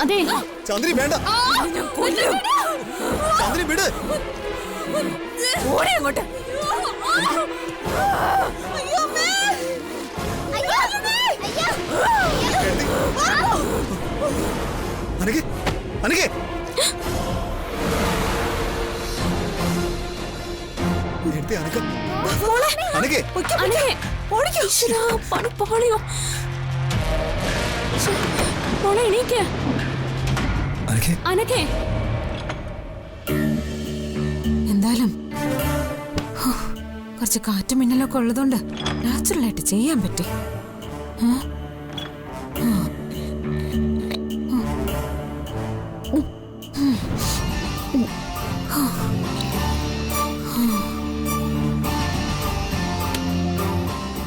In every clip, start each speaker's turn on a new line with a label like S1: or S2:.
S1: അതെ
S2: ചന്ദ്രി വേണ്ട. ചന്ദ്രി വിട്.
S1: ഓടി അങ്ങോട്ട്.
S2: അനക്ക് അനക്ക്
S3: എന്തായാലും കുറച്ച് കാറ്റും മിന്നലൊക്കെ ഉള്ളതുകൊണ്ട് നാച്ചുറൽ ആയിട്ട് ചെയ്യാൻ പറ്റി.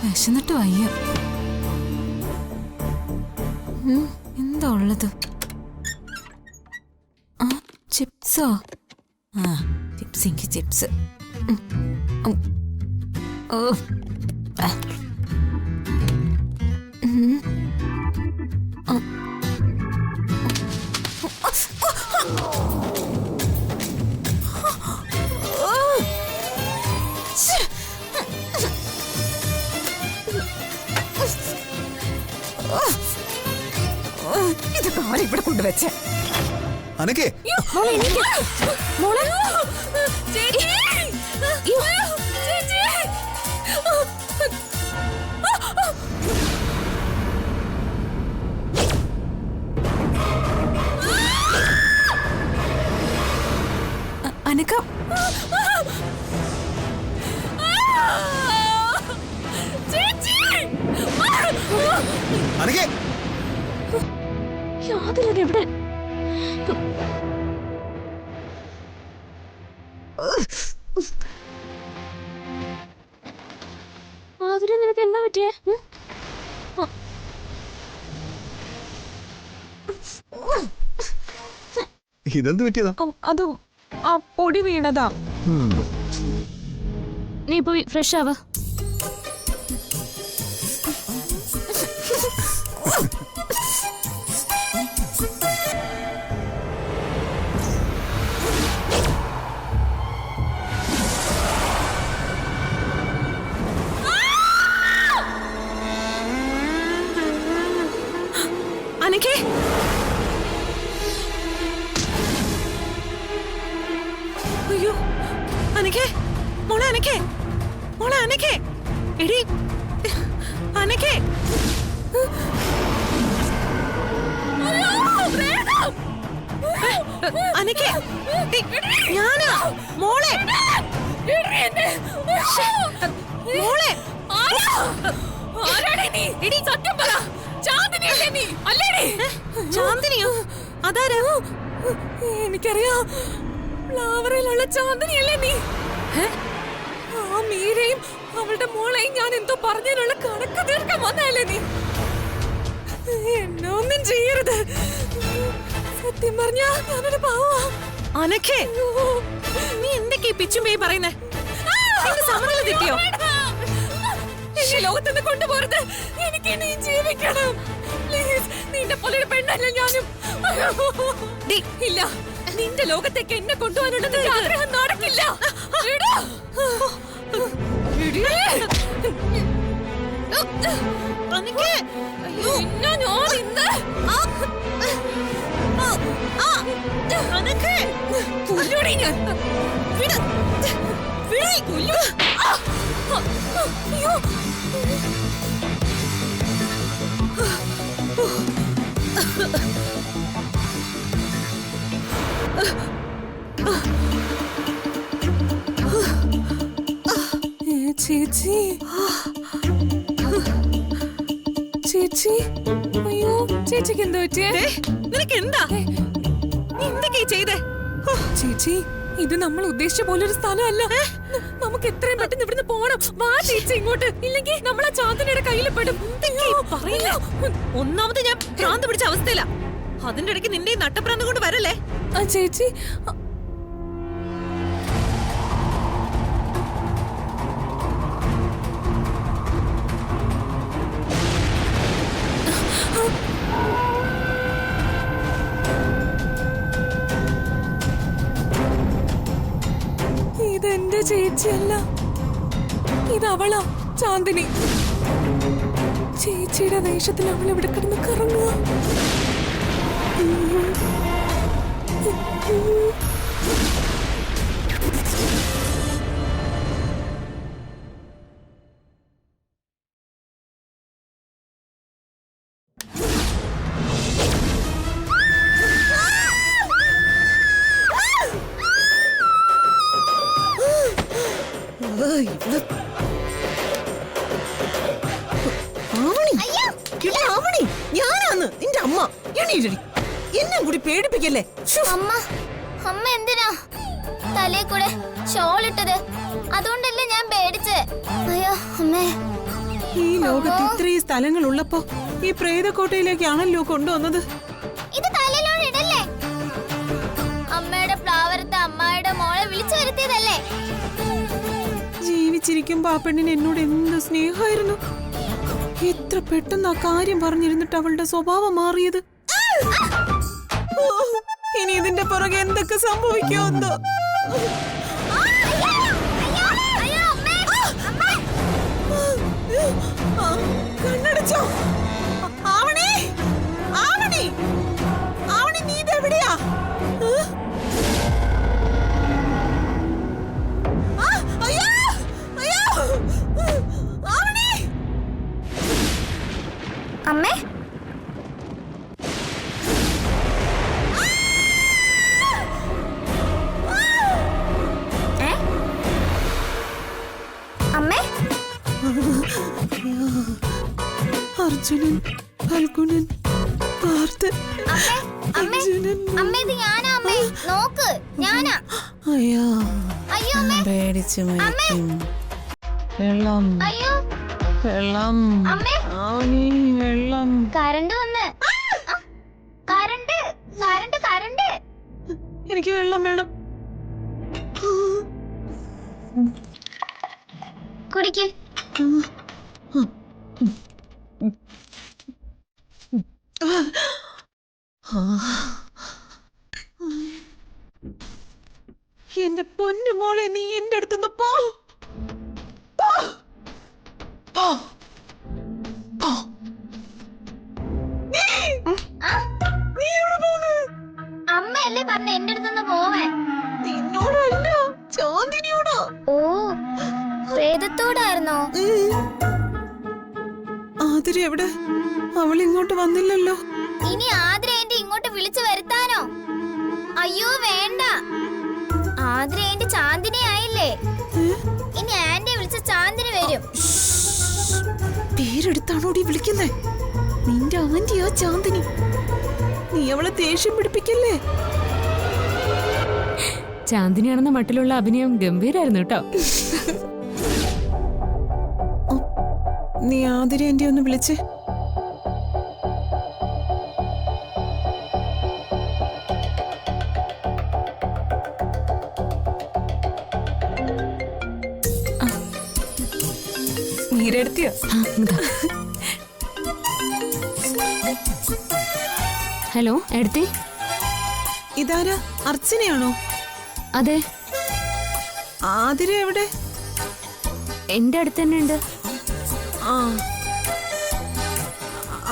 S3: വിശന്നിട്ട് വയ്യ. എന്താ ഉള്ളത്? ചിപ്സോ? ചിപ്സ് എനിക്ക് ചിപ്സ്. ഇതൊക്കെ ആരും ഇവിടെ കൊണ്ടുവച്ചേ.
S2: അനക്കേ
S3: അനക്ക
S2: അനക്കേ
S1: എവിടെ? മാധുരി നിനക്ക് എന്താ പറ്റിയേ?
S2: ഇതെന്ത് പറ്റിയതാ?
S3: അത് ആ പൊടി വീണതാ.
S1: നീ പോയി ഫ്രഷ് ആവാ.
S3: അനക്കേ അയ്യോ അനക്കേ മോളെ അനക്കേ മോളെ അനക്കേ എടി അനക്കേ അനക്കേ ഞാനാ മോളെ മോളെ
S1: സത്യം പറ. ചാന്ദിനിയല്ലേ നീ? അല്ലേടി?
S3: ചാന്ദിനിയോ? അതാരാ?
S1: എനിക്കറിയാം. ഫ്ലവറിലുള്ള ചാന്ദിനിയല്ലേ നീ? ആ മീരയും അവളുടെ മോളെയും ഞാൻ എന്തോ പറഞ്ഞതിനുള്ള കണക്ക് തീർക്കാൻ വന്നല്ലേ നീ? എന്നെ ഒന്നും ചെയ്യരുത്. സത്യം പറഞ്ഞാ ഞാനൊരു പാവാ.
S3: അനക്കേ നീ എന്തൊക്കെയാ പിച്ചും പേയി പറയുന്നേ? സമനില തെറ്റിയോ?
S1: എന്നെ ലോകത്തുനിന്ന് കൊണ്ടുപോരുത്. എനിക്ക് നീ ജീവിക്കണം. പ്ലീസ്. നിന്റെ പോലെ ഒരു പെണ്ണല്ല ഞാനും. ഇല്ല, നിന്റെ ലോകത്തേക്ക് എന്നെ കൊണ്ടുപോകാനുള്ള നിന്റെ ആഗ്രഹം നടക്കില്ല. ചേച്ചി ചേച്ചി അയ്യോ ചേച്ചിക്ക് എന്താ പറ്റിയേ?
S3: നിനക്ക് എന്താ? നീ എന്തൊക്കെയാ ചെയ്തേ?
S1: ചേച്ചി ഇത് നമ്മൾ ഉദ്ദേശിച്ച പോലൊരു സ്ഥലമല്ല. നമുക്ക് എത്രയും പെട്ടെന്ന് ഇവിടുന്ന് പോണം. വാ ചേച്ചി ഇങ്ങോട്ട്. ഇല്ലെങ്കിൽ നമ്മൾ ആ ചാന്ദിനിയുടെ കയ്യിൽ പെടും.
S3: ഒന്നാമത് ഞാൻ ഭ്രാന്ത് പിടിച്ച അവസ്ഥയില. അതിന്റെ ഇടയ്ക്ക് നിന്റെ ഈ നട്ടഭ്രാന്ത് കൊണ്ട് വരല്ലേ?
S1: ചേച്ചി ഇതെന്റെ ചേച്ചിയല്ല, ഇതവളാ ചാന്ദിനി. ചേച്ചിയുടെ വേഷത്തിൽ അവൾ ഇവിടെ കിടന്ന് കറങ്ങുക.
S4: ഞാനാന്ന് നിന്റെ അമ്മ. എണീറ്റടി, എന്നെ കൂടി പേടിപ്പിക്കല്ലേ.
S5: അമ്മ അമ്മ എന്തിനാ തലേ കൂടെ ഷോൾ ഇട്ടത്? അതുകൊണ്ടല്ലേ ഞാൻ പേടിച്ചേ. അയ്യോ അമ്മേ.
S4: ഈ ലോകത്ത് ഇത്രയും സ്ഥലങ്ങൾ ഉള്ളപ്പോ ഈ പ്രേതക്കോട്ടയിലേക്കാണല്ലോ കൊണ്ടുവന്നത്.
S5: ഇത് തലയിലോട് ഇടല്ലേ? അമ്മയുടെ പ്ലാവരത്തെ അമ്മായിയുടെ മോളെ വിളിച്ചു വരുത്തിയതല്ലേ?
S4: ജീവിച്ചിരിക്കുമ്പോ ആ പെണ്ണിന് എന്നോട് എന്ത് സ്നേഹമായിരുന്നു. എത്ര പെട്ടെന്ന് ആ കാര്യം പറഞ്ഞിരുന്നിട്ട് അവളുടെ സ്വഭാവം മാറിയത്. ഓ, ഇനി ഇതിന്റെ പുറകെ എന്തൊക്കെ സംഭവിക്കുമെന്നോ. കണ്ണടച്ചോ? ആവണി, ആവണി, ആവണി, നീ ഇതെവിടെയാ? അയ്യോ, അയ്യോ, ആവണി.
S5: അമ്മേ അമ്മേ
S4: അർജുനൻ, ഫൽഗുനൻ, പാർത്ഥൻ,
S5: അമ്മേ അമ്മേ
S4: അർജുനൻ.
S5: അമ്മേ ഇത് ഞാനാ അമ്മേ. നോക്ക് ഞാനാ.
S4: അയ്യോ,
S5: അയ്യോ അമ്മേ.
S4: പേടിച്ചു മരിക്കും. വെള്ളം,
S5: അയ്യോ
S4: വെള്ളം,
S5: അമ്മേ.
S4: ആവണി, വെള്ളം.
S5: കരണ്ട് വന്ന്. Current current current.
S4: എനിക്ക് വെള്ളം വേണം.
S5: കുടിക്ക്.
S4: എന്റെ പൊന്നു മോളെ, നീ എന്റെ അടുത്തുനിന്ന് പോ. പോ. പോ. പോ. നീ എവിടെ പോണ്?
S5: അമ്മയല്ലേ പറഞ്ഞ എന്റെ അടുത്തുനിന്ന് പോവാൻ.
S4: നിന്നോടല്ല, ചാന്ദിനിയോടാ.
S5: ഓ പ്രേതത്തോടായിരുന്നോ?
S4: ആതിര എവിടെ? അവൾ ഇങ്ങോട്ട് വന്നില്ലല്ലോ.
S5: ഇനി ആദ്ര എന്റെ ഇങ്ങോട്ട് വിളിച്ചു വരുത്താനോ? അയ്യോ വേണ്ട. ആദ്ര എന്റെ ചാന്ദിനി ആയില്ലേ. ഇനി ആന്റി വിളിച്ച ചാന്ദിനി വരും.
S4: പേരെടുത്താണോടി വിളിക്കുന്നേ? നിന്റെ ആന്റിയാ ചാന്ദിനി. നീ അവളെ ദേഷ്യം പിടിപ്പിക്കല്ലേ.
S1: ചാന്ദിനിയാണെന്ന മട്ടിലുള്ള അഭിനയം ഗംഭീരായിരുന്നു കേട്ടോ.
S4: നീ ആതിര എന്റെ ഒന്ന് വിളിച്ച്.
S1: നീരെടുത്തിയോ? ഹലോ എടുത്തി.
S4: ഇതാരാ? അർച്ചനയാണോ?
S1: അതെ.
S4: ആതിര എവിടെ?
S1: എന്റെ അടുത്ത് തന്നെ ഉണ്ട്.
S4: ആ,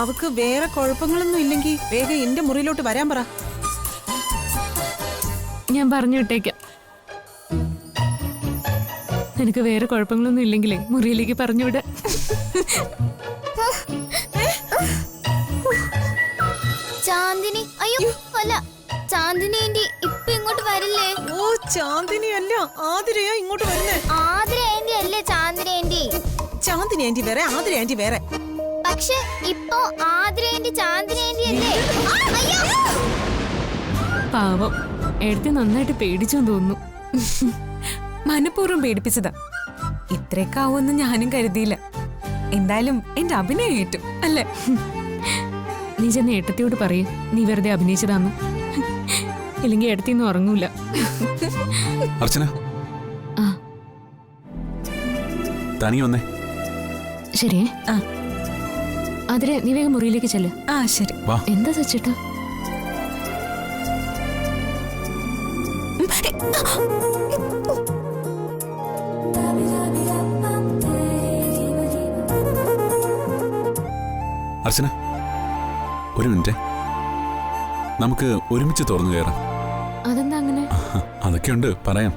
S4: അവക്ക് വേറെ കുഴപ്പങ്ങളൊന്നും ഇല്ലെങ്കിൽ വേഗം എന്റെ മുറിയിലോട്ട് വരാൻ പറ.
S1: ഞാൻ പറഞ്ഞു വിട്ടേക്കാം. നിനക്ക് വേറെ കുഴപ്പങ്ങളൊന്നും ഇല്ലെങ്കിലേ മുറിയിലേക്ക് പറഞ്ഞുവിട.
S5: ചാന്ദിനി അയ്യോ അല്ല, ചാന്ദിനി ആന്റി ഇപ്പൊ ഇങ്ങോട്ട് വരില്ലേ?
S4: ഓ, ചാന്ദിനി അല്ല, ആതിരയാ ഇങ്ങോട്ട് വരുന്നേ.
S5: ആതിര ആന്റി അല്ലേ ചാന്ദിനി ആന്റി?
S4: ചാന്ദിനി ആന്റി വേറെ, ആതിര ആന്റി വേറെ.
S5: പക്ഷെ ഇപ്പൊ ആതിര ആന്റി ചാന്ദിനി ആന്റി അല്ലേ? അയ്യോ
S1: പാവം എടുത്ത് നന്നായിട്ട് പേടിച്ചെന്ന് തോന്നുന്നു. മനഃപൂർവ്വം പേടിപ്പിച്ചതാ. ഇത്രയൊക്കെ ആവുമെന്ന് ഞാനും കരുതിയില്ല. എന്തായാലും എന്റെ അഭിനയം ഏറ്റു അല്ലേ? നീ ചെന്ന് ഏട്ടത്തിയോട് പറയും നീ വെറുതെ അഭിനയിച്ചതാന്ന്. ഇല്ലെങ്കിൽ ഏട്ടത്തിയൊന്നും ഉറങ്ങൂല.
S2: അർച്ചന,
S1: ആ
S2: തനി വന്നേ.
S1: ശരിയേ. അതിരെ നീ വേഗം മുറിയിലേക്ക് ചെല്ല്.
S4: ആ ശരി.
S2: വാ.
S1: എന്താ സച്ചേട്ടാ?
S2: അർച്ചന, ഒരു മിനിറ്റ്. നമുക്ക് ഒരുമിച്ച് തുറന്നു കയറാം.
S1: അതെന്താ അങ്ങനെ?
S2: അതൊക്കെയുണ്ട്, പറയാം.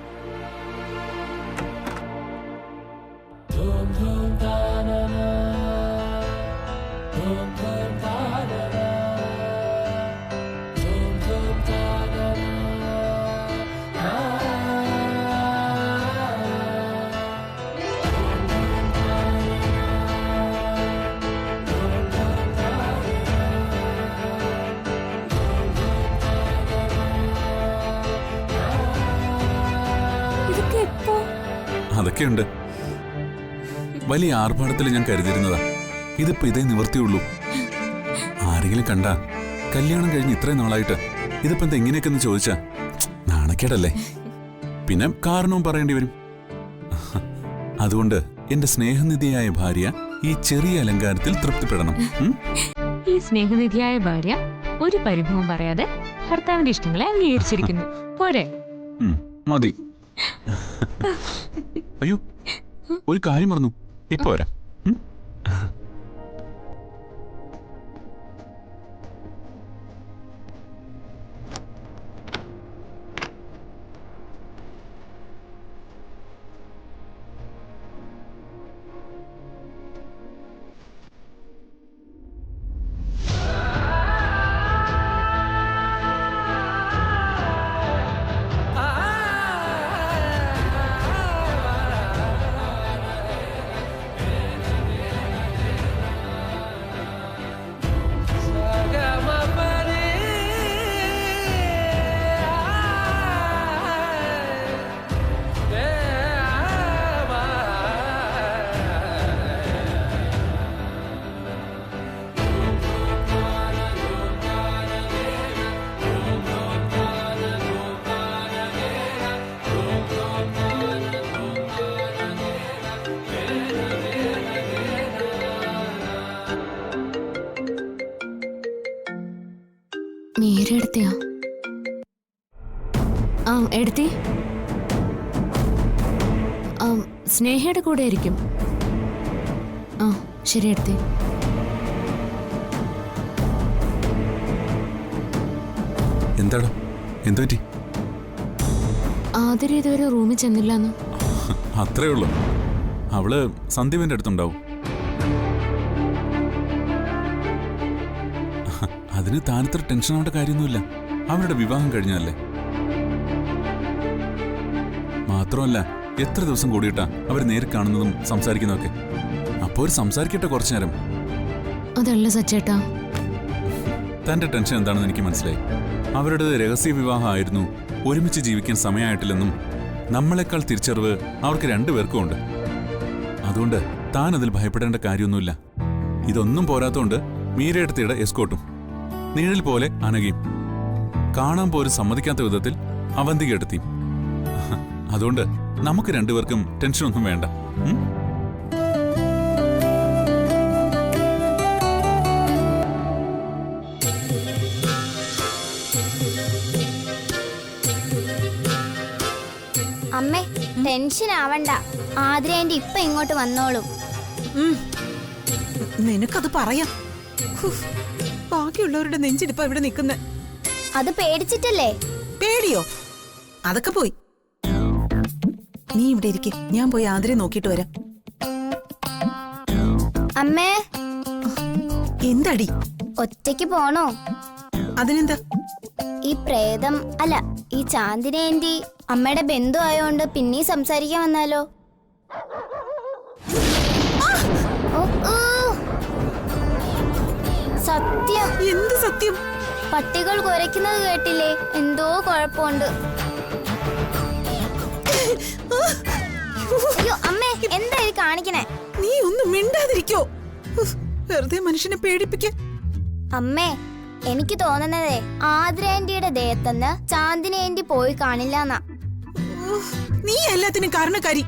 S1: ഇതൊക്കെ എപ്പോ?
S2: അതൊക്കെയുണ്ട്. വലിയ ആർഭാടത്തിൽ ഞാൻ കരുതിയിരുന്നതാ. ഇതിപ്പോ ഇതേ നിവർത്തിയുള്ളൂ. ആരെങ്കിലും കണ്ടാ കല്യാണം കഴിഞ്ഞ് ഇത്രയും നാളായിട്ട് ഇതിപ്പോ എന്താ ഇങ്ങനെയൊക്കെ ഒന്ന് ചോദിച്ചാ നാണക്കേടല്ലേ? പിന്നെ കാരണവും പറയേണ്ടി വരും. അതുകൊണ്ട് എന്റെ സ്നേഹനിധിയായ ഭാര്യ ഈ ചെറിയ അലങ്കാരത്തിൽ തൃപ്തിപ്പെടണം.
S6: ഈ സ്നേഹനിധിയായ ഭാര്യ ഒരു പരിഭവം പറയാതെ ഭർത്താവിന്റെ ഇഷ്ടങ്ങളെ അംഗീകരിച്ചിരിക്കുന്നു. പോരെ?
S2: മതി. അയ്യോ, ഒരു കാര്യം മറന്നു. ഇപ്പൊ വരാം.
S1: മീരെടുത്തിയാ? ആ എടുത്തി. സ്നേഹയുടെ കൂടെ ആയിരിക്കും. ആ ശരി എടുത്തി.
S2: എന്താടാ, എന്തു പറ്റി?
S1: ആതിര ഇതുവരെ റൂമിൽ ചെന്നില്ലാന്ന്.
S2: അത്രേ ഉള്ളൂ. അവള് സന്ദീപിന്റെ അടുത്തുണ്ടാവും. അതിന് താനത്ര ടെൻഷൻ ആവേണ്ട കാര്യമൊന്നുമില്ല. അവരുടെ വിവാഹം കഴിഞ്ഞല്ലേ. മാത്രമല്ല, എത്ര ദിവസം കൂടിയിട്ടാ അവർ നേരിൽ കാണുന്നതും സംസാരിക്കുന്നതൊക്കെ. അപ്പോ ഒരു സംസാരിക്കട്ടെ കുറച്ചു നേരം.
S1: അതല്ല സച്ചേട്ടാ,
S2: തന്റെ ടെൻഷൻ എന്താണെന്ന് എനിക്ക് മനസ്സിലായി. അവരുടെ രഹസ്യ വിവാഹമായിരുന്നു, ഒരുമിച്ച് ജീവിക്കാൻ സമയമായിട്ടില്ലെന്നും നമ്മളെക്കാൾ തിരിച്ചറിവ് അവർക്ക് രണ്ടുപേർക്കും ഉണ്ട്. അതുകൊണ്ട് താൻ അതിൽ ഭയപ്പെടേണ്ട കാര്യമൊന്നുമില്ല. ഇതൊന്നും പോരാത്തോണ്ട് മീരയെടുത്തിയുടെ എസ്കോട്ടും നിഴൽ പോലെ അനഘയും കാണാൻ പോലും സമ്മതിക്കാത്ത വിധത്തിൽ അവന്തികയെടുത്തി. അതുകൊണ്ട് നമുക്ക് രണ്ടുപേർക്കും ടെൻഷനൊന്നും വേണ്ട.
S5: അമ്മേ ടെൻഷൻ ആവണ്ട, ആതിരേന്റെ ഇപ്പൊ ഇങ്ങോട്ട് വന്നോളും.
S4: നിനക്കത് പറയാം. ബാക്കിയുള്ളവരുടെ നെഞ്ചിടിപ്പ ഇവിടെ നിൽക്കുന്നെ.
S5: അത് പേടിച്ചിട്ടല്ലേ?
S4: പേടിയോ? അതൊക്കെ പോയി. നീ ഇവിടെ ഇരിക്കെ, ഞാൻ പോയി ആതിരെ നോക്കിട്ട് വരാം.
S5: അമ്മേ.
S4: എന്തടി?
S5: ഒറ്റയ്ക്ക് പോണോ?
S4: അതിനെന്താ?
S5: ഈ പ്രേതം അല്ല, ഈ ചാന്ദിനേന്റി അമ്മയുടെ ബന്ധു ആയോണ്ട് പിന്നെ സംസാരിക്കാൻ വന്നാലോ? സത്യം.
S4: എന്ത് സത്യം?
S5: പട്ടികൾ കുരയ്ക്കുന്നത് കേട്ടില്ലേ? എന്തോ കുഴപ്പമുണ്ട്. അയ്യോ അമ്മേ, എന്താ ഇത് കാണിക്കണേ?
S4: നീ ഒന്നും മിണ്ടാതിരിക്കോ? വെറുതെ മനുഷ്യനെ പേടിപ്പിക്ക.
S5: അമ്മേ, എനിക്ക് തോന്നുന്നതേ ആതിരേന്റിയുടെ ദേഹത്തുനിന്ന് ചാന്ദിനേന്റി പോയി കാണില്ലെന്നാ.
S4: നീ എല്ലാത്തിനും കാരണക്കാരി.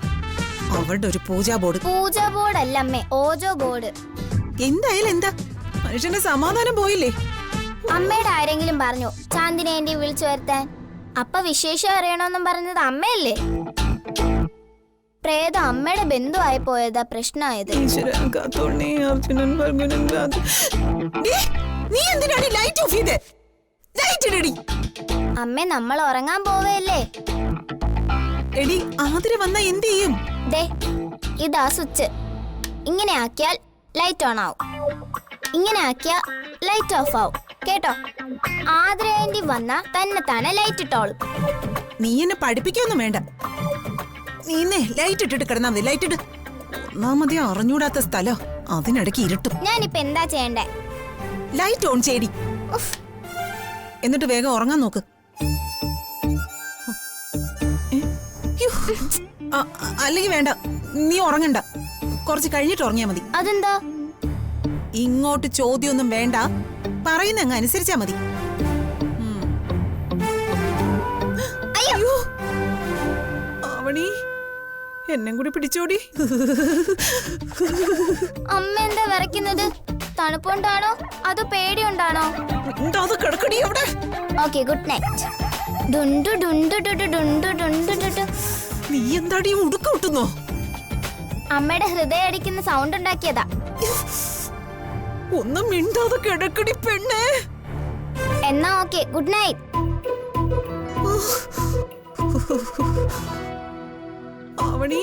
S4: അവളുടെ ഒരു പൂജാ ബോർഡ്.
S5: പൂജാ ബോർഡ് അല്ല അമ്മേ, ഓജോ ബോർഡ്.
S4: എന്തായാലും എന്താ? മനുഷ്യന്റെ സമാധാനം പോയില്ലേ?
S5: അമ്മയുടെ ആരെങ്കിലും പറഞ്ഞു ചാന്ദിനെ ആന്റി വിളിച്ചു വരുത്താൻ? അപ്പ വിശേഷം അറിയണമെന്നും പറഞ്ഞത് അമ്മയല്ലേ? പ്രേതം അമ്മയുടെ ബന്ധുവായി പോയതാ പ്രശ്നമായത്.
S4: ഈശ്വരാ, കാത്തോണേ, അർജുനൻ വർഗുനൻ കാത്ത്. നീ എന്തിനാണ് ലൈറ്റ് ഓഫ് ചെയ്തേ? ലൈറ്റ് ഇടടി.
S5: അമ്മ നമ്മൾ ഉറങ്ങാൻ പോവല്ലേ?
S4: എടി, ആതിര വന്നാ എന്ത് ചെയ്യും?
S5: ദേ ഇതാ സ്വിച്ച്. ഇങ്ങനെ ആക്കിയാൽ ലൈറ്റ് ഓൺ ആവും, ഇങ്ങനെ ആക്കിയാൽ ലൈറ്റ് ഓഫ് ആവും. കേട്ടോ? ആതിര ആന്റി വന്നാ തന്നെ താനെ ലൈറ്റ് ഇട്ടോളും.
S4: നീ എന്നെ പഠിപ്പിക്കൊന്നും വേണ്ട. നീ ലൈറ്റ് ഇട്ടിട്ട് കിടന്നാ മതി. ലൈറ്റ് ഇട്ട്. ഒന്നാമതേ അറിഞ്ഞൂടാത്ത സ്ഥലം, അതിനിടയ്ക്ക് ഇരുട്ടും.
S5: ഞാനിപ്പോ എന്താ ചെയ്യണ്ടേ?
S4: ലൈറ്റ് ഓൺ ചെയ്യടി. എന്നിട്ട് വേഗം ഉറങ്ങാൻ നോക്ക്. അല്ലെങ്കിൽ വേണ്ട, നീ ഉറങ്ങണ്ട. കുറച്ച് കഴിഞ്ഞിട്ട് ഉറങ്ങിയാ മതി.
S5: അതെന്താ?
S4: ഇങ്ങോട്ട് ചോദ്യമൊന്നും വേണ്ട, പറയുന്ന അങ്ങ് അനുസരിച്ചാ മതി.
S5: അയ്യോ,
S4: അവണി എന്നെ കൂടി പിടിച്ചോടി.
S5: അമ്മ എന്താ വിറയ്ക്കുന്നത്? തണുപ്പുണ്ടാണോ അതോ പേടിയുണ്ടാണോ?
S4: കിടക്കടി അവിടെ.
S5: Okay, good night. ഡുണ്ടു ഡുണ്ടു ഡുണ്ടു ഡുണ്ടു ഡുണ്ടു ഡുണ്ടു.
S4: നീ എന്താടി ഉടുക്ക വിട്ടുന്നോ?
S5: അമ്മയുടെ ഹൃദയം അടിക്കുന്ന സൗണ്ട് ഉണ്ടാക്കിയതാ.
S4: ഒന്നും മിണ്ടാതെ കിടക്കടി പെണ്ണേ.
S5: എന്നാ ഓക്കെ, ഗുഡ് നൈറ്റ്.
S4: അവണി,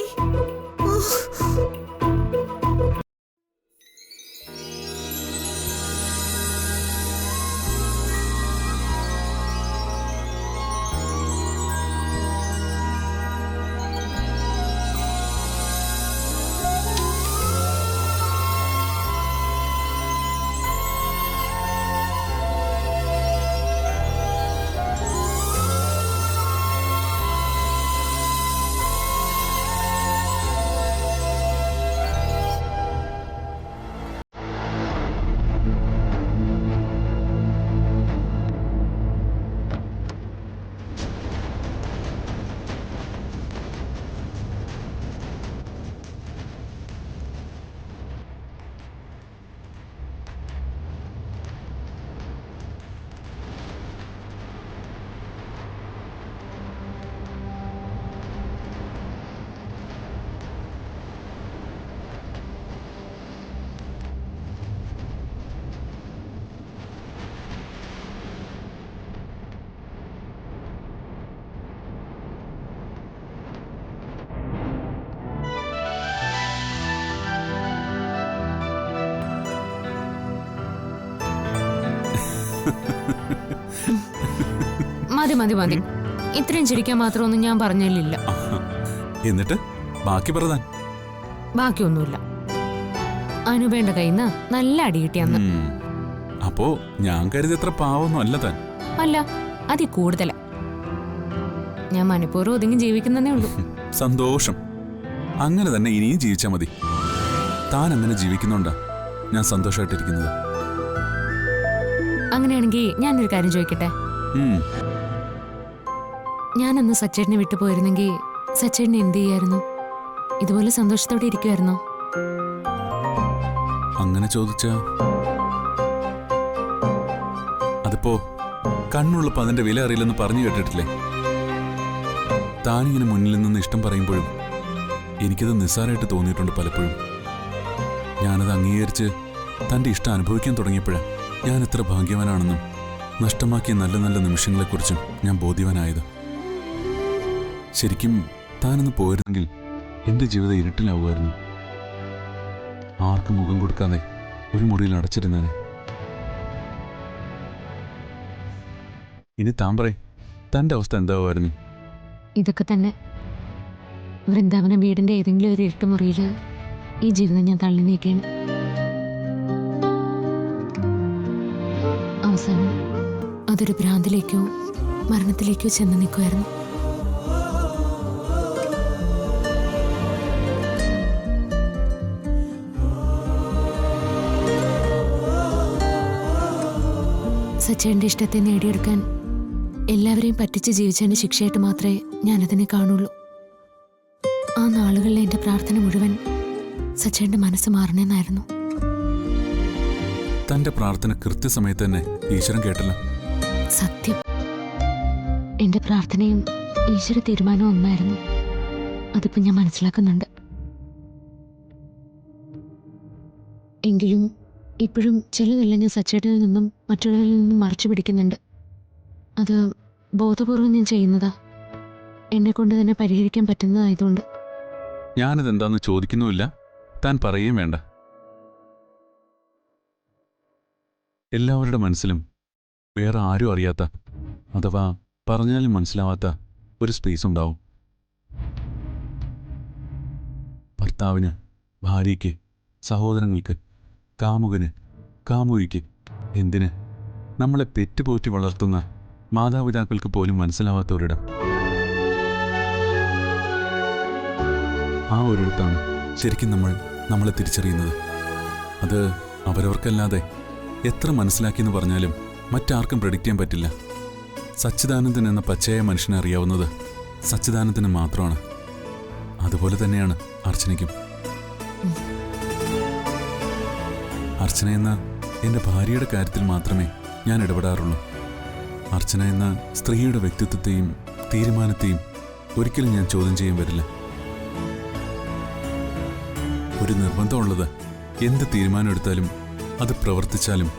S6: മതി മതി മതി, ഇത്രയും ചിരിക്കാൻ മാത്രമൊന്നും ഞാൻ പറഞ്ഞില്ല.
S2: എന്നിട്ട് ബാക്കി പറഞ്ഞാൻ
S6: ബാക്കിയൊന്നുമില്ല. അനുപേണ്ട കയ്യിന്ന് നല്ല അടി കിട്ടിയന്ന്.
S2: അപ്പോ ഞാൻ കരുതി എത്ര പാവൊന്നും അല്ല താൻ.
S6: അല്ല, അതി കൂടുതലാ. ഞാൻ മനഃപൂർവ്വം ഒതുങ്ങി ജീവിക്കുന്നതേ ഉള്ളൂ.
S2: സന്തോഷം. അങ്ങനെ തന്നെ ഇനിയും ജീവിച്ചാ മതി. താൻ അങ്ങനെ ജീവിക്കുന്നുണ്ടാ ഞാൻ സന്തോഷമായിട്ടിരിക്കുന്നത്.
S6: അങ്ങനെയാണെങ്കിൽ ഞാനൊരു കാര്യം ചോദിക്കട്ടെ? ഞാനന്ന് സച്ചേട്ടനെ വിട്ടു പോയിരുന്നെങ്കിൽ സച്ചേട്ടനെ എന്ത് ചെയ്യായിരുന്നു? ഇതുപോലെ സന്തോഷത്തോടെ ഇരിക്കുമായിരുന്നോ?
S2: അങ്ങനെ ചോദിച്ചാ അതിപ്പോ കണ്ണുള്ളപ്പോ അതിന്റെ വില അറിയില്ലെന്ന് പറഞ്ഞു കേട്ടിട്ടില്ലേ? താനിങ്ങനെ മുന്നിൽ നിന്ന് ഇഷ്ടം പറയുമ്പോഴും എനിക്കത് നിസ്സാരമായിട്ട് തോന്നിയിട്ടുണ്ട് പലപ്പോഴും. ഞാനത് അംഗീകരിച്ച് തന്റെ ഇഷ്ടം അനുഭവിക്കാൻ തുടങ്ങിയപ്പോഴാണ് ഞാൻ എത്ര ഭാഗ്യവാനാണെന്നും നഷ്ടമാക്കിയ നല്ല നല്ല നിമിഷങ്ങളെക്കുറിച്ചും ഞാൻ ബോധ്യവാനായത്. ശരിക്കും താനൊന്ന് പോയിരുന്നെങ്കിൽ എന്റെ ജീവിതം ഇരുട്ടിലാവുമായിരുന്നു. ആർക്കും മുഖം കൊടുക്കാതെ ഒരു മുറിയിൽ അടച്ചിരുന്നേനെ. ഇനി താൻ പറയും, തന്റെ അവസ്ഥ എന്താവുമായിരുന്നു?
S6: ഇതൊക്കെ തന്നെ. വൃന്ദാവന വീടിന്റെ ഏതെങ്കിലും ഒരു ഇരുട്ടുമുറിയിൽ ഈ ജീവിതം ഞാൻ തള്ളി നീക്കുകയാണ്. അവസാനം അതൊരു ഭ്രാന്തിലേക്കോ മരണത്തിലേക്കോ ചെന്ന് നിൽക്കുമായിരുന്നു. സച്ചേന്റെ ഇഷ്ടത്തെ നേടിയെടുക്കാൻ എല്ലാവരെയും പറ്റിച്ച് ജീവിച്ചതിന്റെ ശിക്ഷയായിട്ട് മാത്രമേ ഞാനതിനെ കാണുള്ളൂ. ആ നാളുകളിലെ എൻ്റെ പ്രാർത്ഥന മുഴുവൻ സച്ചേന്റെ മനസ്സ് മാറണമെന്നായിരുന്നു.
S2: തന്റെ പ്രാർത്ഥന കൃത്യസമയത്ത് തന്നെ ഈശ്വരൻ കേട്ടല്ലോ.
S6: സത്യം, എന്റെ പ്രാർത്ഥനയും ഈശ്വര തീരുമാനവും ഒന്നായിരുന്നു. അതിപ്പോ ഞാൻ മനസ്സിലാക്കുന്നുണ്ട്. എങ്കിലും ഇപ്പോഴും ചിലതെല്ലാം ഞാൻ സച്ചേട്ടനിൽ നിന്നും മറ്റുള്ളവരിൽ നിന്നും മറച്ചു പിടിക്കുന്നുണ്ട്. അത് ബോധപൂർവം ഞാൻ ചെയ്യുന്നതാ, എന്നെ കൊണ്ട് തന്നെ പരിഹരിക്കാൻ പറ്റുന്നതായതുകൊണ്ട്.
S2: ഞാനിതെന്താന്ന് ചോദിക്കുന്നുമില്ല, താൻ പറയുകയും വേണ്ട. എല്ലാവരുടെ മനസ്സിലും വേറെ ആരും അറിയാത്ത, അഥവാ പറഞ്ഞാലും മനസ്സിലാവാത്ത ഒരു സ്പേസ് ഉണ്ടാവും. ഭർത്താവിന്, ഭാര്യയ്ക്ക്, സഹോദരങ്ങൾക്ക്, കാമുകന്, കാമുകിക്ക്, എന്തിന് നമ്മളെ പെറ്റുപോറ്റി വളർത്തുന്ന മാതാപിതാക്കൾക്ക് പോലും മനസ്സിലാവാത്തവരിടം. ആ ഒരിടത്താണ് ശരിക്കും നമ്മളെ തിരിച്ചറിയുന്നത്. അത് അവരവർക്കല്ലാതെ എത്ര മനസ്സിലാക്കിയെന്ന് പറഞ്ഞാലും മറ്റാർക്കും പ്രെഡിക്റ്റ് ചെയ്യാൻ പറ്റില്ല. സച്ചിദാനന്ദൻ എന്ന പച്ചയായ മനുഷ്യനെ അറിയാവുന്നത് സച്ചിദാനന്ദന് മാത്രമാണ്. അതുപോലെ തന്നെയാണ് അർച്ചനയ്ക്കും. അർച്ചന എന്ന എൻ്റെ ഭാര്യയുടെ കാര്യത്തിൽ മാത്രമേ ഞാൻ ഇടപെടാറുള്ളൂ. അർച്ചന എന്ന സ്ത്രീയുടെ വ്യക്തിത്വത്തെയും തീരുമാനത്തെയും ഒരിക്കലും ഞാൻ ചോദ്യം ചെയ്യാൻ വരില്ല. ഒരു നിർബന്ധമുള്ളത്, എന്ത് തീരുമാനമെടുത്താലും അത് പ്രവർത്തിച്ചാലും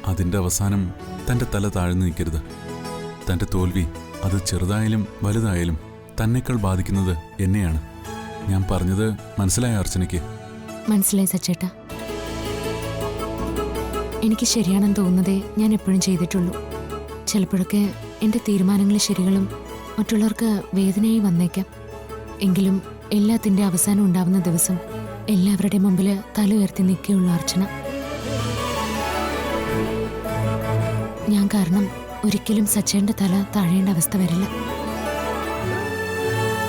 S2: അതിൻ്റെ അവസാനം തൻ്റെ തല താഴ്ന്നു നിൽക്കരുത്. തൻ്റെ തോൽവി അത് ചെറുതായാലും വലുതായാലും തന്നെക്കാൾ ബാധിക്കുന്നത് എന്നെയാണ്. ഞാൻ പറഞ്ഞത് മനസ്സിലായ അർച്ചനയ്ക്ക്?
S6: മനസ്സിലായി സച്ചേട്ടാ. എനിക്ക് ശരിയാണെന്ന് തോന്നുന്നതേ ഞാൻ എപ്പോഴും ചെയ്തിട്ടുള്ളൂ. ചിലപ്പോഴൊക്കെ എൻ്റെ തീരുമാനങ്ങൾ ശരികളും മറ്റുള്ളവർക്ക് വേദനയായി വന്നേക്കാം. എങ്കിലും എല്ലാത്തിൻ്റെ അവസാനം ഉണ്ടാവുന്ന ദിവസം എല്ലാവരുടെ മുമ്പിൽ തല ഉയർത്തി നിൽക്കുകയുള്ളൂ അർച്ചന. ഞാൻ കാരണം ഒരിക്കലും സച്ചേൻ്റെ തല താഴേണ്ട അവസ്ഥ വരില്ല.